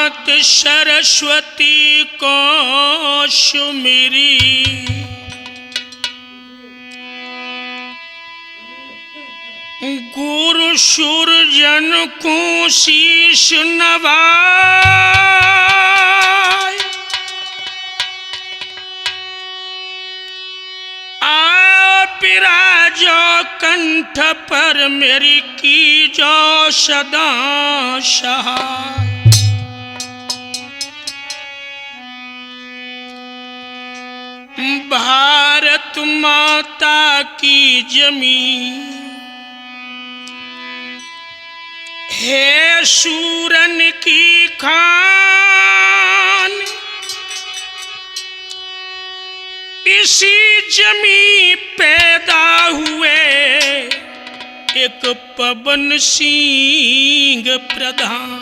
मात सरस्वती को सुमिरी, गुरु सुरजन को शीश नवाए, विराजो कंठ पर मेरी की जो सदा सहाय। भारत माता की जमीन है सूरन की खान, इसी जमी पैदा हुए एक पवन सिंह प्रधान।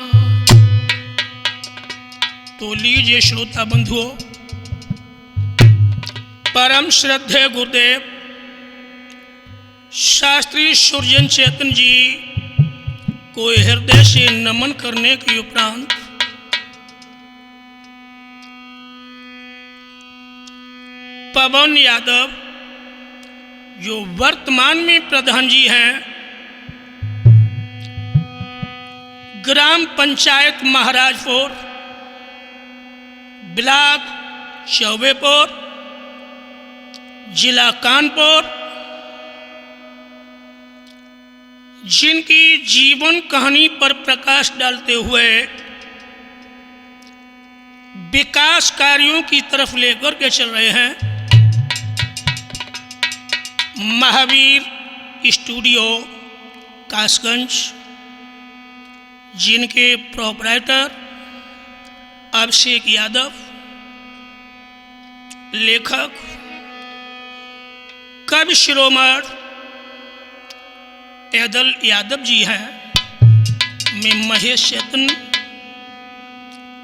तो लीजिए श्रोता बंधुओं, परम श्रद्धेय गुरुदेव शास्त्री सुरजन चेतन जी को हृदय से नमन करने के उपरांत पवन यादव जो वर्तमान में प्रधान जी हैं ग्राम पंचायत महाराजपुर, ब्लॉक चौबेपुर, जिला कानपुर, जिनकी जीवन कहानी पर प्रकाश डालते हुए विकास कार्यों की तरफ लेकर के चल रहे हैं महावीर स्टूडियो कासगंज, जिनके प्रोपराइटर अभिषेक यादव, लेखक कवि शिरोमणि ऐदल यादव जी हैं। मैं महेश चेतन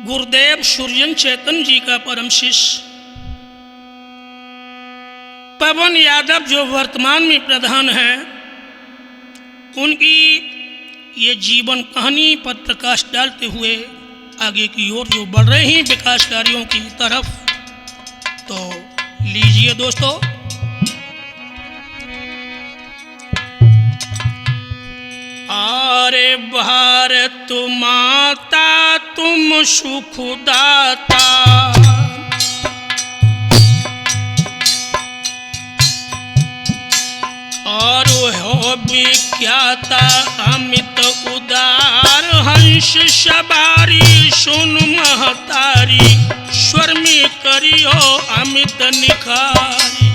गुरुदेव सुरजन चेतन जी का परम शिष्य पवन यादव जो वर्तमान में प्रधान हैं, उनकी ये जीवन कहानी पर प्रकाश डालते हुए आगे की ओर जो बढ़ रहे हैं विकास कार्यों की तरफ। तो लीजिए दोस्तों, अरे भारत माता तुम सुखदाता, और हो विख्याता अमित उदार, हंस सवारी सुन महतारी, स्वर में करियो अमित निखारी।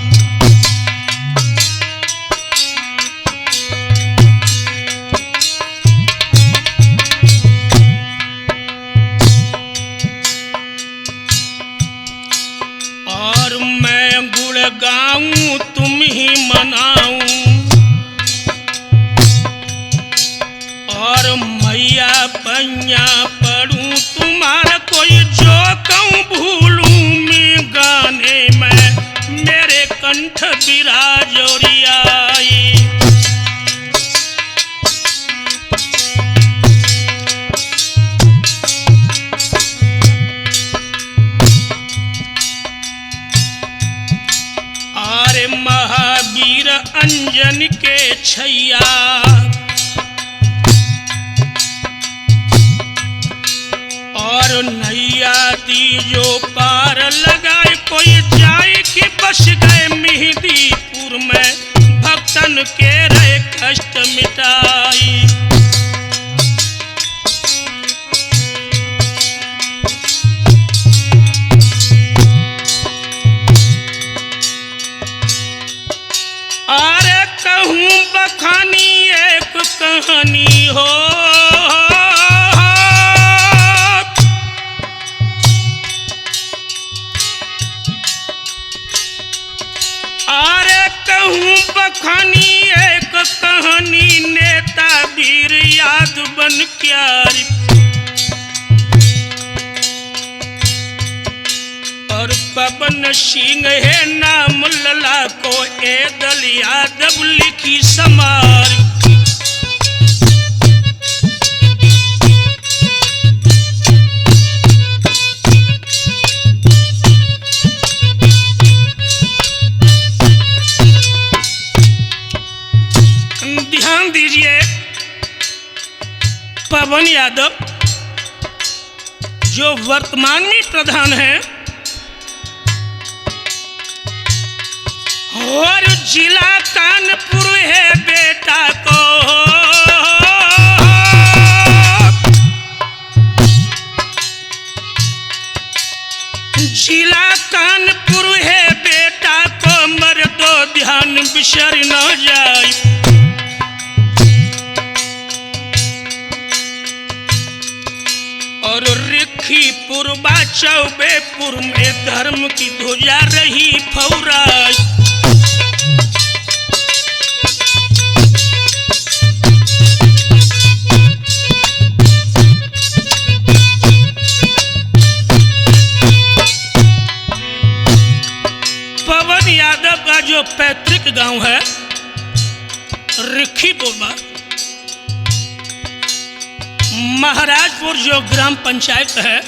और मैं गुण गाऊं तुम ही मनाऊं, और मैया पैया पढ़ूं तुम्हारा कोई जो कहूं भूलूं मैं गाने में मेरे कंठ विराजोरियाई। अरे महावीर अंजन के छैया, और नैया दी जो पार लगाए, कोई जाए कि बस गए मेहंदीपुर में भक्तन के रहे कष्ट मिटाई। अरे कहूँ बखानी एक कहानी हो, अरे कहूँ बखानी एक कहानी, नेता वीर याद बन क्यारी, और पवन सिंह है नाम लला को ऐदल यादव लिखी समार। पवन यादव जो वर्तमान में प्रधान हैं और जिला कानपुर है बेटा को जिला कानपुर है बेटा को मर दो ध्यान बिसर न जाए। और रिखीपुर चौबेपुर में धर्म की ध्वजा रही फौराई। पवन यादव का जो पैतृक गांव है रिखीपुर में, महाराजपुर जो ग्राम पंचायत है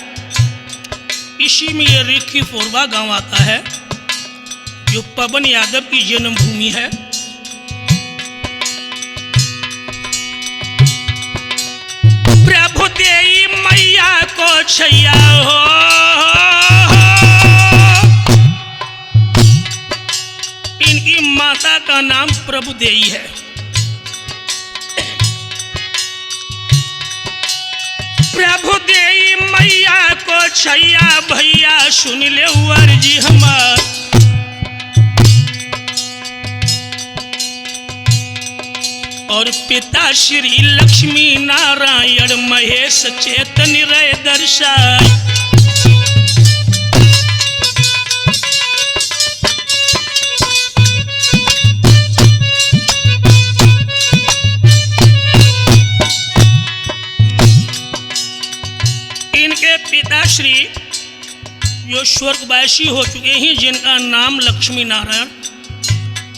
इसी में ये रिखीपुरवा गांव आता है जो पवन यादव की जन्मभूमि है। प्रभु देई मैया को छैया हो, इनकी माता का नाम प्रभु देई है। प्रभु देई मैया को छैया भैया सुन ले अर्जी हमार। और पिता श्री लक्ष्मी नारायण महेश चेतन रे दर्शाय। इनके पिताश्री जो स्वर्गवासी हो चुके हैं जिनका नाम लक्ष्मी नारायण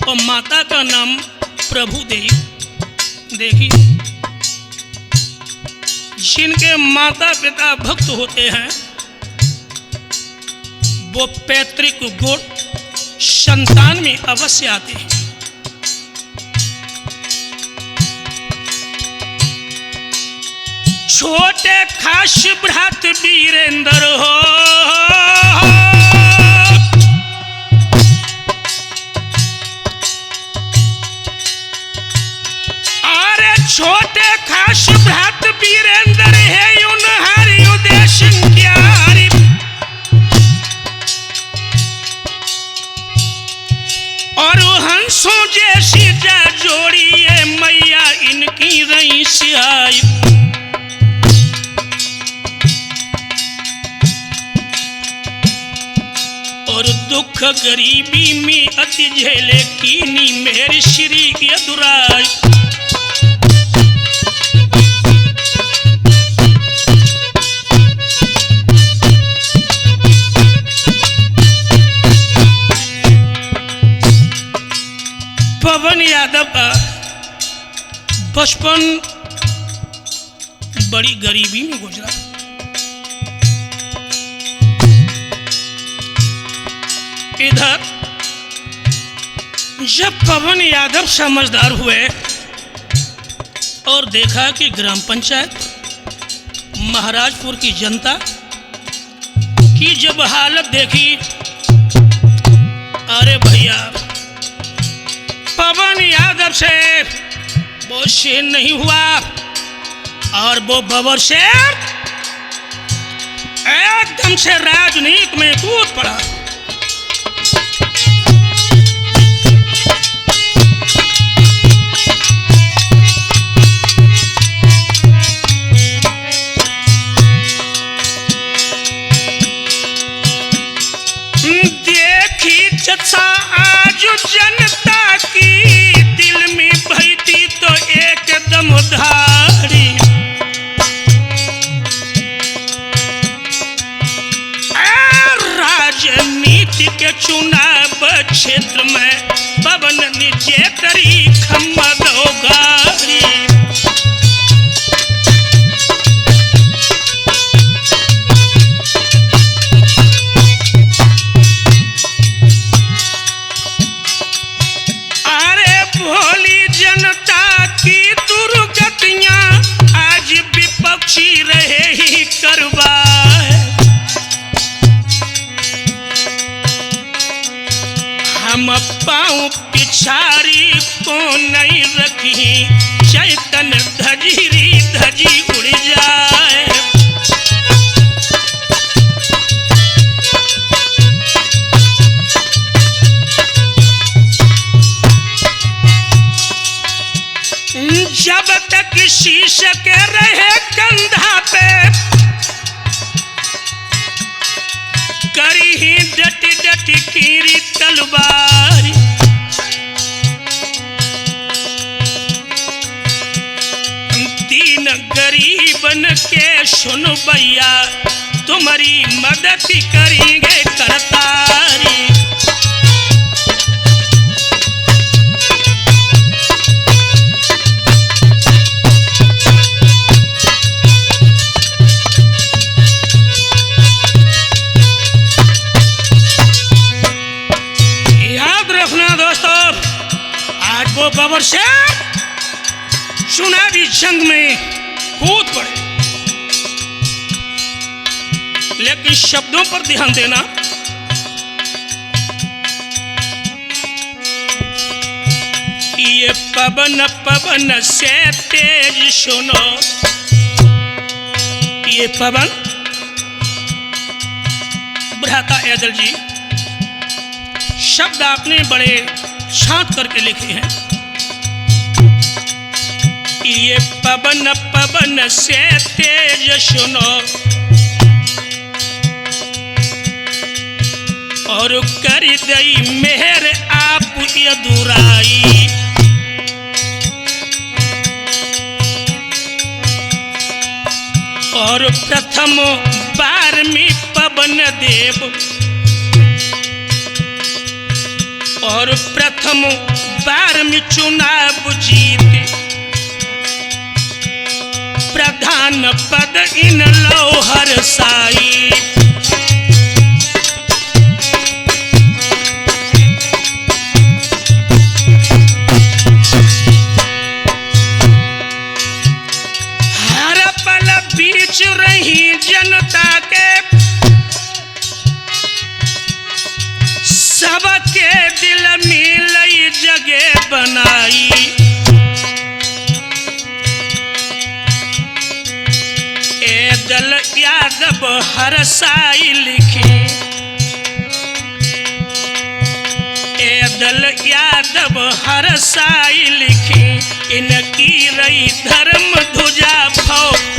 और माता का नाम प्रभु देई। देखिए जिनके माता पिता भक्त होते हैं वो पैतृक गुण संतान में अवश्य आते हैं। छोटे खास भ्रात वीरेंद्र हो, अरे छोटे खास भ्रात वीरेंद्र है उन हरि उदेश क्यारी। और हंसों जैसी जा जोड़िए मैया इनकी रही सियाई। और दुख गरीबी में अति झेले कीनी मेरे श्री यदुराय। पवन यादव का बचपन बड़ी गरीबी में गुजरा। इधर जब पवन यादव समझदार हुए और देखा कि ग्राम पंचायत महाराजपुर की जनता की जब हालत देखी, अरे भैया पवन यादव से वो शेर नहीं हुआ और वो बबर शेर एकदम से राजनीति में कूद पड़ा। आज जनता की दिल में भयती तो एकदम धारी। राजनीति के चुनाव क्षेत्र में पवन नीचे करी खम्मद गाड़ी। भोली जनता की दुर्गतियां आज विपक्ष सारी को नहीं रखी, चैतन धजीरी धजी उड़ जाए। जब तक शीश के रहे कंधा पे, करी ही डटी डटी कीरी तलवार। दीन गरीबन के सुन भैया, तुम्हारी मदद करेंगे करतारी। वो बाबर से चुनावी जंग में कूद पड़े, लेकिन शब्दों पर ध्यान देना। ये पवन पवन से तेज सुनो, ये पवन भ्राता ऐदल जी शब्द आपने बड़े छांट करके लिखे हैं। ये पवन पवन से तेज सुनो, और कर दई मेहर आप ये दुराई। और प्रथम बार में पवन देव, और प्रथम बार में चुनाव जीते, प्रधान पद इन लौहर साई। हर पल बीच रही जनता के, सबके दिल में लई जगह बनाई। ऐदल यादव हर साई लिखे, ऐदल यादव हर साई लिखे, इनकी रही धर्म ध्वजा फौकाई।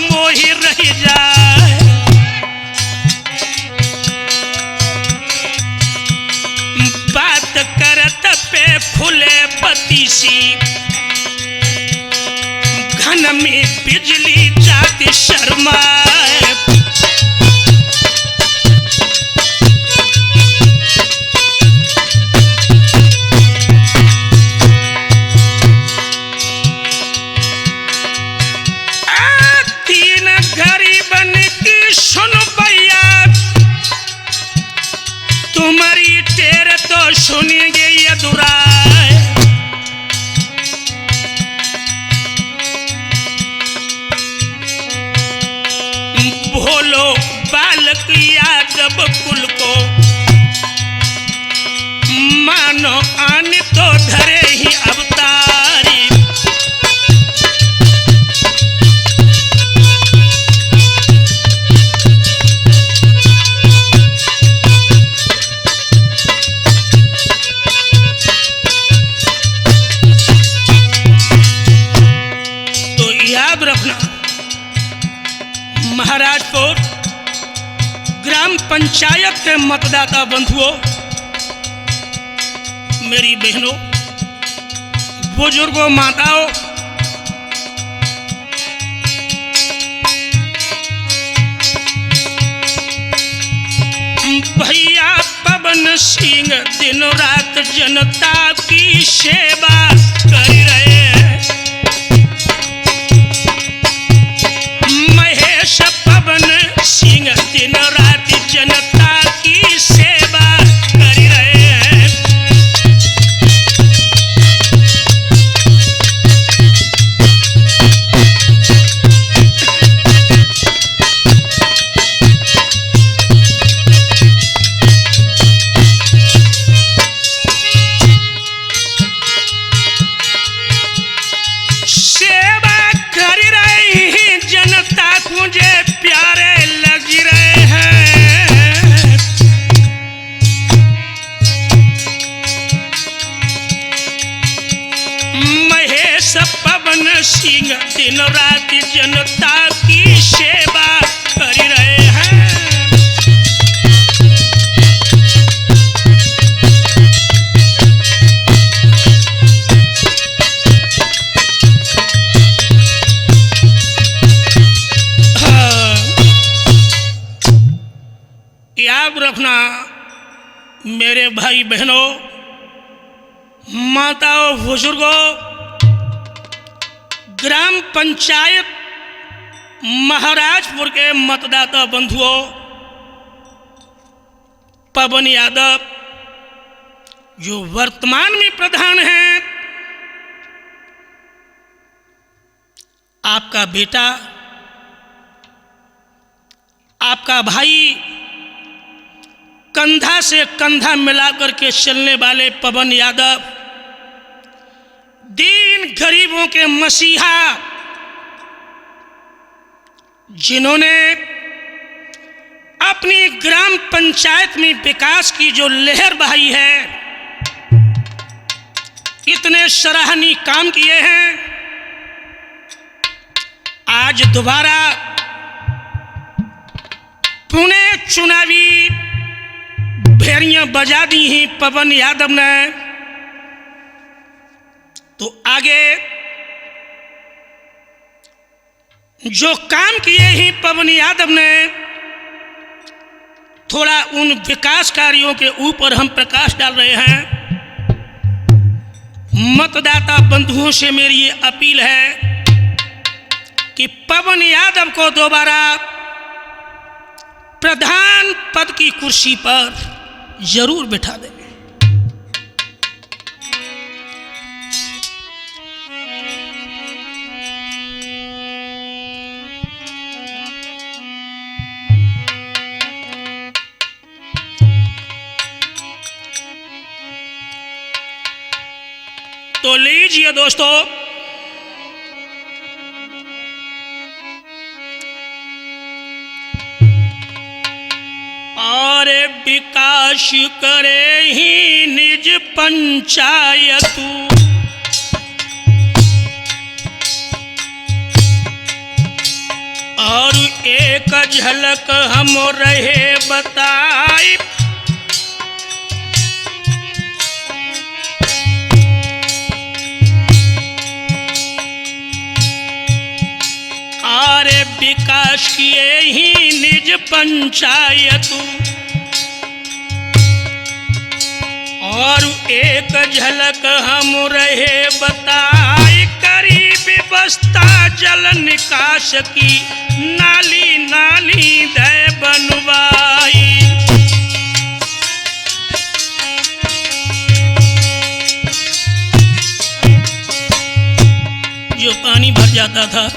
मोहि रह जाए, बात करत पे फूले बतीसी, घन में बिजली जाती शर्माए। तुम्हारी टेर तो सुनेंगे ये दुराए। भोलो बालक यादव कुल को, मानो आन तो धरे ही अवतारी। महाराजपुर ग्राम पंचायत के मतदाता बंधुओं, मेरी बहनों, बुजुर्गों, माताओं, भैया पवन सिंह दिन रात जनता की सेवा कर रहे हैं। सिंह दिन रात जनता की सेवा कर रहे हैं। याद रखना मेरे भाई बहनों, माताओं, बुजुर्गों, ग्राम पंचायत महाराजपुर के मतदाता बंधुओं, पवन यादव जो वर्तमान में प्रधान हैं, आपका बेटा, आपका भाई, कंधा से कंधा मिलाकर के चलने वाले पवन यादव, दीन गरीबों के मसीहा, जिन्होंने अपनी ग्राम पंचायत में विकास की जो लहर बहाई है, इतने सराहनीय काम किए हैं। आज दोबारा पुणे चुनावी भेड़ियां बजा दी हैं पवन यादव ने, तो आगे जो काम किए हैं पवन यादव ने, थोड़ा उन विकास कार्यों के ऊपर हम प्रकाश डाल रहे हैं। मतदाता बंधुओं से मेरी ये अपील है कि पवन यादव को दोबारा प्रधान पद की कुर्सी पर जरूर बिठा दें। तो लीजिए दोस्तों, और विकास करे ही निज पंचायत, और एक झलक हम रहे बताई, और विकास किए ही निज पंचायत, और एक झलक हम रहे बताई, करी व्यवस्था जल निकास की, नाली नाली दे बनवाई। जो पानी भर जाता था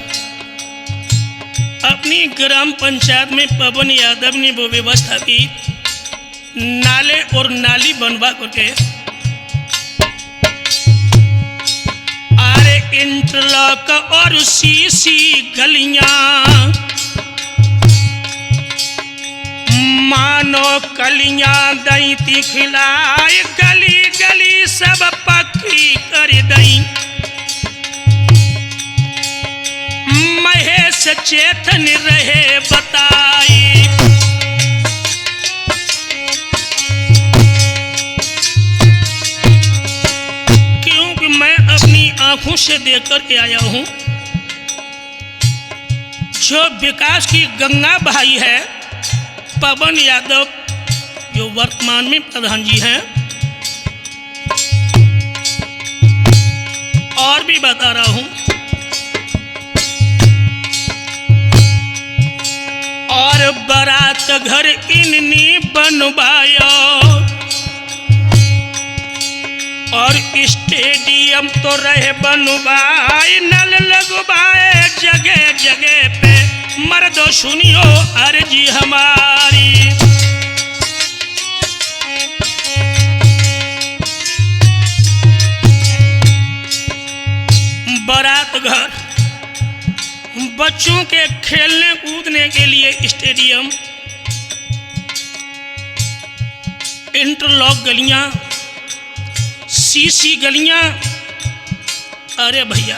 अपनी ग्राम पंचायत में, पवन यादव ने वो व्यवस्था की, नाले और नाली बनवा करके, आरे इंटरलॉक और सीसी गलियां, मानो कलियां दैती खिलाए, गली गली सब पक्की कर दई, महेश चेतन रहे बताई। क्योंकि मैं अपनी आंखों से देख कर के आया हूं, जो विकास की गंगा बहाई है पवन यादव, जो वर्तमान में प्रधान जी हैं। और भी बता रहा हूं, और बारात घर इन्नी बनवाया, और स्टेडियम तो रहे बनवाए, नल लगवाए जगह जगह पे, मर्दो सुनियो अर्जी हमारी। बारात घर, बच्चों के खेलने कूदने के लिए स्टेडियम, इंटरलॉक गलियां, सीसी गलियां। अरे भैया,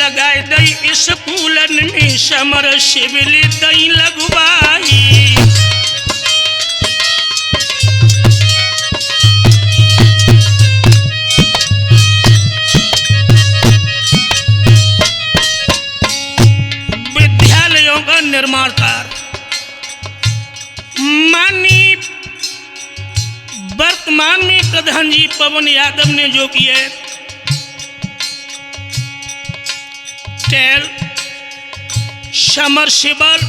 लगाए दई स्कूलन में समर शिविर दई लगवाई। विद्यालयों का निर्माण कार्य माननीय वर्तमान में प्रधान जी पवन यादव ने जो किया है, टेल समरसेबल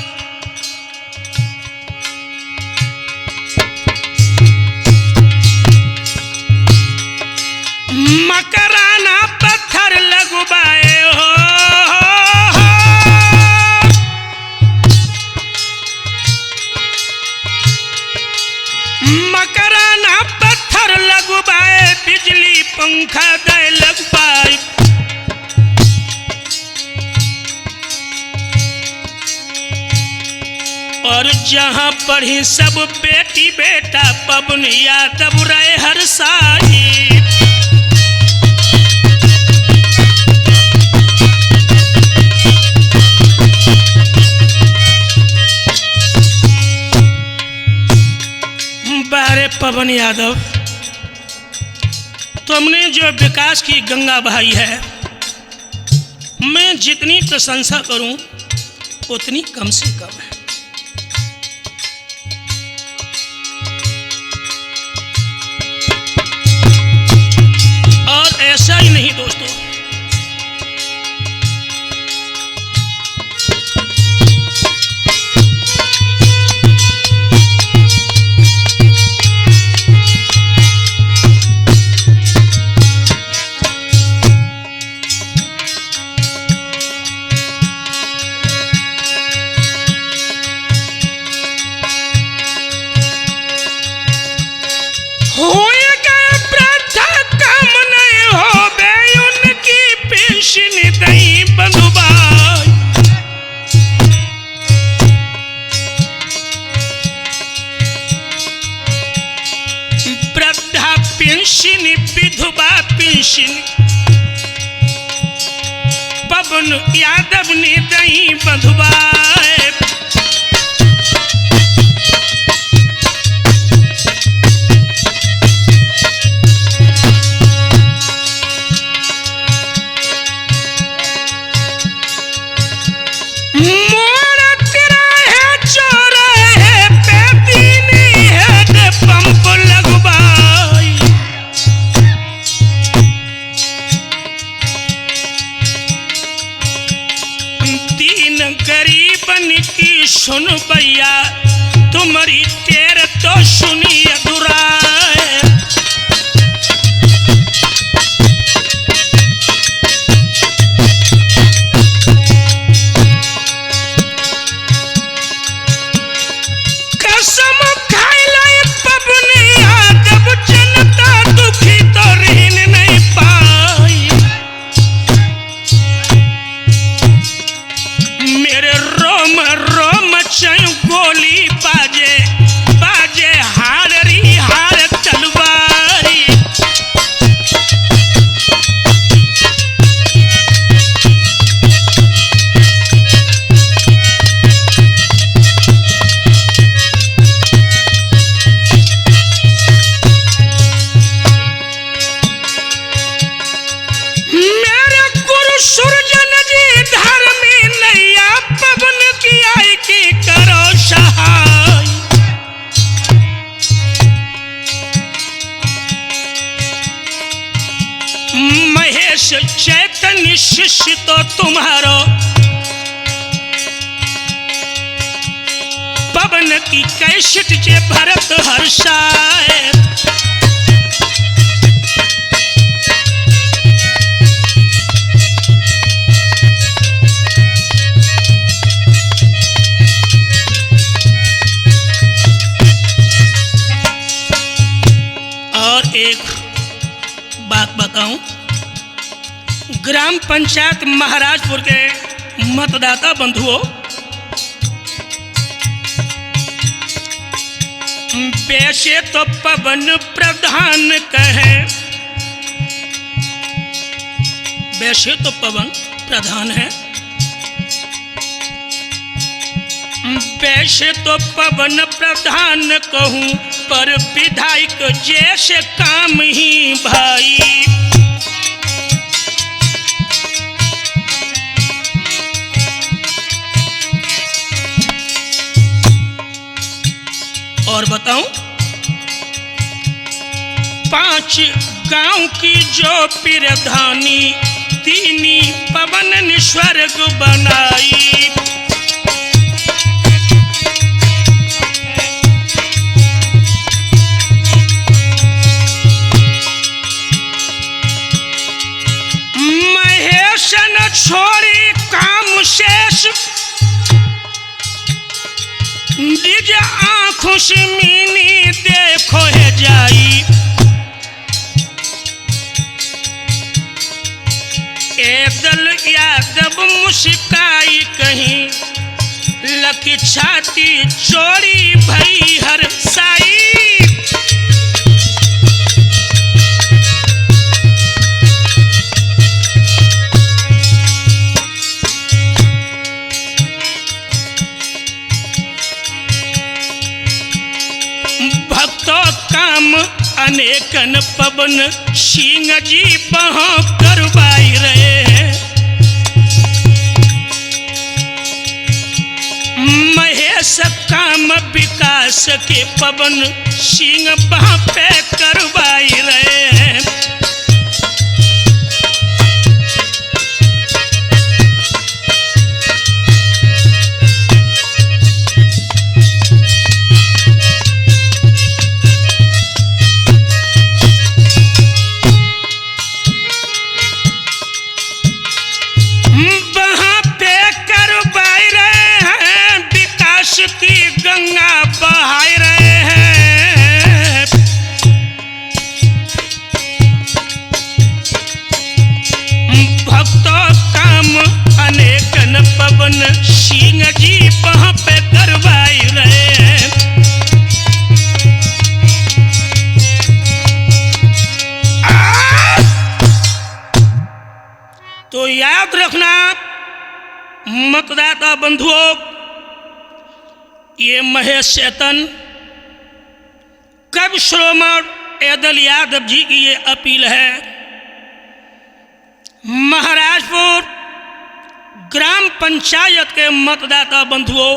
मकराना पत्थर लगवाए हो, मकराना पत्थर लगवाए, बिजली पंखा दे लगवाए। और जहाँ पढ़ी सब बेटी बेटा पवन यादव रहे हर साई। बारे पवन यादव, तुमने जो विकास की गंगा बहाई है, मैं जितनी प्रशंसा करूं उतनी कम से कम है। और ऐसा ही नहीं दोस्तों, पेंशन विधवा पेंशन पवन यादव ने दही बंधवाए। गरीबन की सुन भैया तुम्हारी तेर तो सुनी अधुराए। कसम खाई लाई पवन यादव, जनता दुखी तो रहने नहीं पाई। मेरे रोम रोम चयू गोली बाजे बाजे हारी हार तलवारी। मेरे गुरु सुरजन जी धर्मी नैया पवन की आई की करो सहाय। महेश चैतन्य शिष्य तो तुम्हारो, पवन की कैसेट जे भरत हर्षाए। और एक बात बताऊं, ग्राम पंचायत महाराजपुर के मतदाता बंधुओं, वैसे तो पवन प्रधान कहे, वैसे तो पवन प्रधान है। वैसे तो पवन प्रधान कहूँ, पर विधायक जैसे काम ही भाई। और बताऊं, 5 गांव की जो प्रधानी, 3 पवन ने स्वर्ग बनाई। महेश न छोड़ी काम शेष, निज आँखों से मीनी देखो है जाई। एदल यादव मुस्काई कहीं, लकी छाती चोरी भई हर साई। काम अनेकन पवन सिंह जी बहाँ करवाई रहे हैं। महेश काम विकास के पवन सिंह बहाँ पे करवाई रहे हैं। की गंगा बहाई रहे हैं। भक्तों काम अनेकन पवन सिंह जी वहां पे करवाई रहे हैं। तो याद रखना मतदाता बंधुओं, ये महेश चेतन कवि श्रोमण एदल यादव जी की ये अपील है। महाराजपुर ग्राम पंचायत के मतदाता बंधुओं,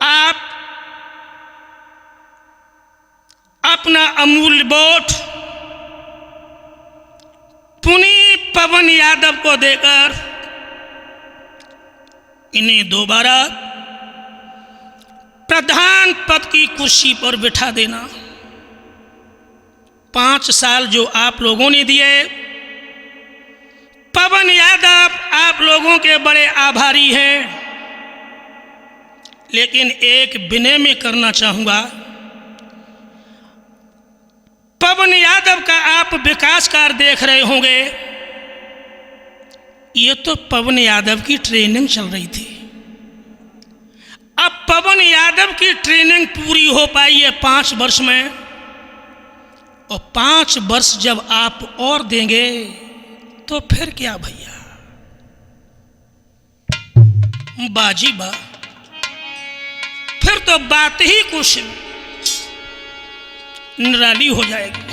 आप अपना अमूल्य वोट पुनी पवन यादव को देकर इन्हें दोबारा प्रधान पद की कुर्सी पर बिठा देना। 5 साल जो आप लोगों ने दिए, पवन यादव आप लोगों के बड़े आभारी हैं। लेकिन एक विनय में करना चाहूँगा, पवन यादव का आप विकास कार्य देख रहे होंगे, ये तो पवन यादव की ट्रेनिंग चल रही थी। अब पवन यादव की ट्रेनिंग पूरी हो पाई है 5 वर्ष में, और 5 वर्ष जब आप और देंगे तो फिर क्या भैया, बाजी बा, फिर तो बात ही कुछ निराली हो जाएगी।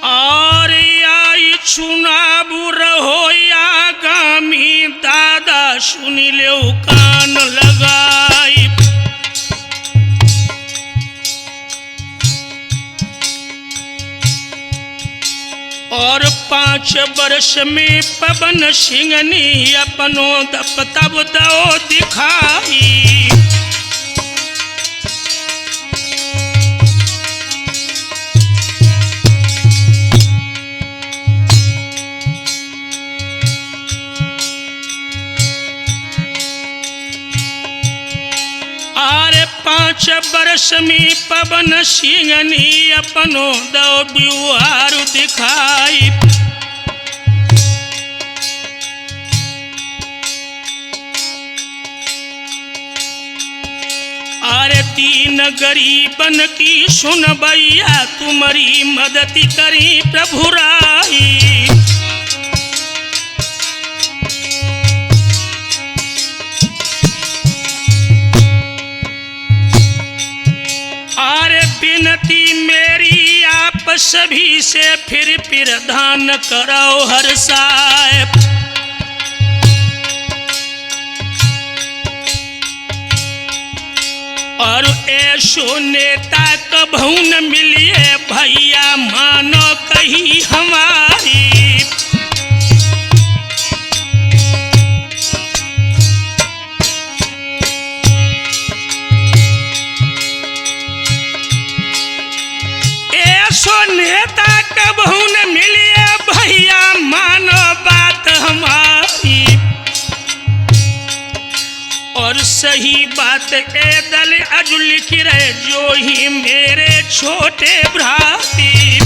और आई चुनाव रहो या गामी, दादा सुनी ले कान लगाई। और 5 वर्ष में पवन सिंह ने अपनो तब दो दिखाई। और 5 वर्ष में पवन सिंह ने अपनो दो व्यवहार दिखाई। और दीन गरीबन की सुन भैया तुम्हारी मदद करी प्रभु राई। अरे विनती मेरी आप सभी से फिर दान करो हर साहब। और ऐसो नेता कभू न मिलिए भैया मानो कहीं हमारी। ऐसो नेता कभू न मिलिए भैया मानो बात हमारी। और सही बात ए दल अज लिख रहे जो ही मेरे छोटे भ्राती।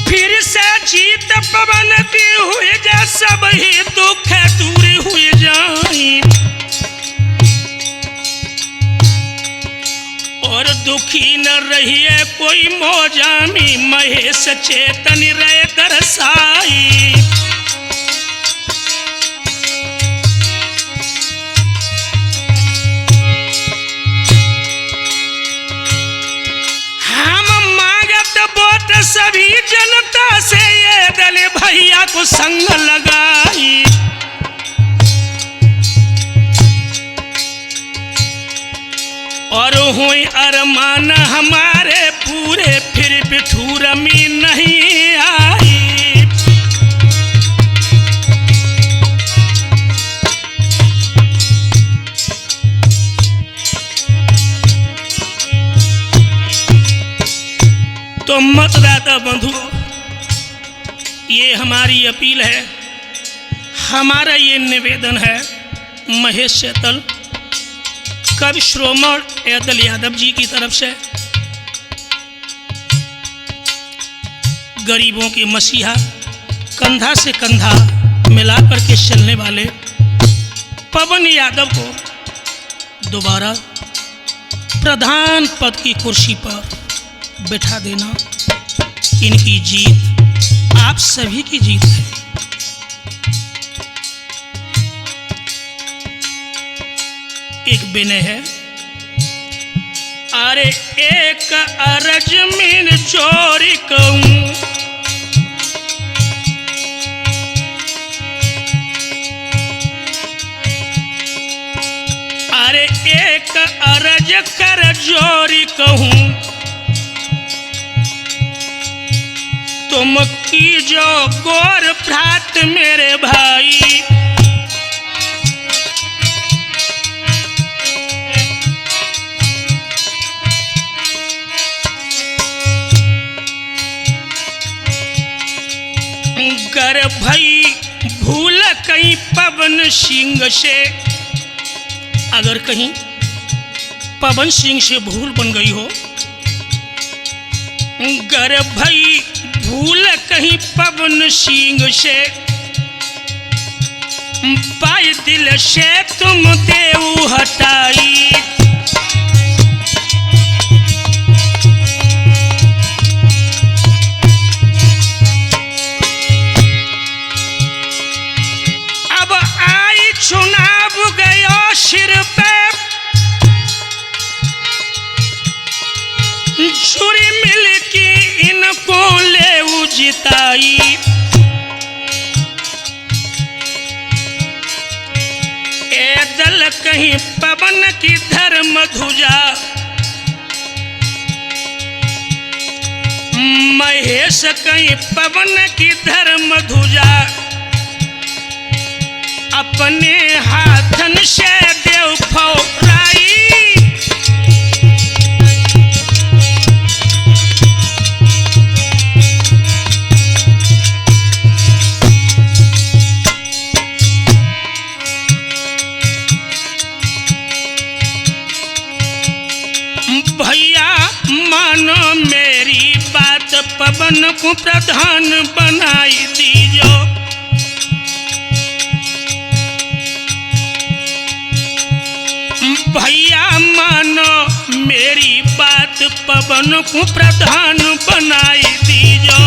फिर से जीत पवन की हुई जा सब ही दुख दूर हुई जाई। और दुखी न रहिए कोई मोजामी महेश चेतन रहे दरसाई। हम मांगत वोट सभी जनता से ये दल भैया को संग लगाई। और हुई अरमान हमारे पूरे फिर बिठूर में नहीं आई। तो मतदाता बंधुओं, ये हमारी अपील है, हमारा ये निवेदन है महेश चेतल कवि श्रोमण एदल यादव जी की तरफ से, गरीबों के मसीहा, कंधा से कंधा मिलाकर के चलने वाले पवन यादव को दोबारा प्रधान पद की कुर्सी पर बैठा देना इनकी जीत आप सभी की जीत है। एक विनय है, अरे एक अरज में चोरी कहूं, अरे एक अरज कर जोरी कहूं, तुम की जो गौर भ्रात मेरे भाई। कर भई भूल कहीं पवन सिंह से, अगर कहीं पवन सिंह से भूल बन गई हो, गर भई भूल कहीं पवन सिंह से, पाई दिल से तुम देऊ हटाई। चुनाव गयो सिर पे, जुरी मिल की इनको ले जिताई। ए दल कहीं पवन की धर्म ध्वजा, महेश कहीं पवन की धर्म ध्वजा, अपने हाथन से देव फौराई। भैया मानो मेरी बात पवन को प्रधान बनाई दीजो। भैया मानो मेरी बात, पवन को प्रधान बनाई दीजो।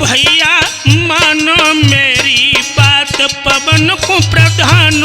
भैया मानो मेरी बात, पवन को प्रधान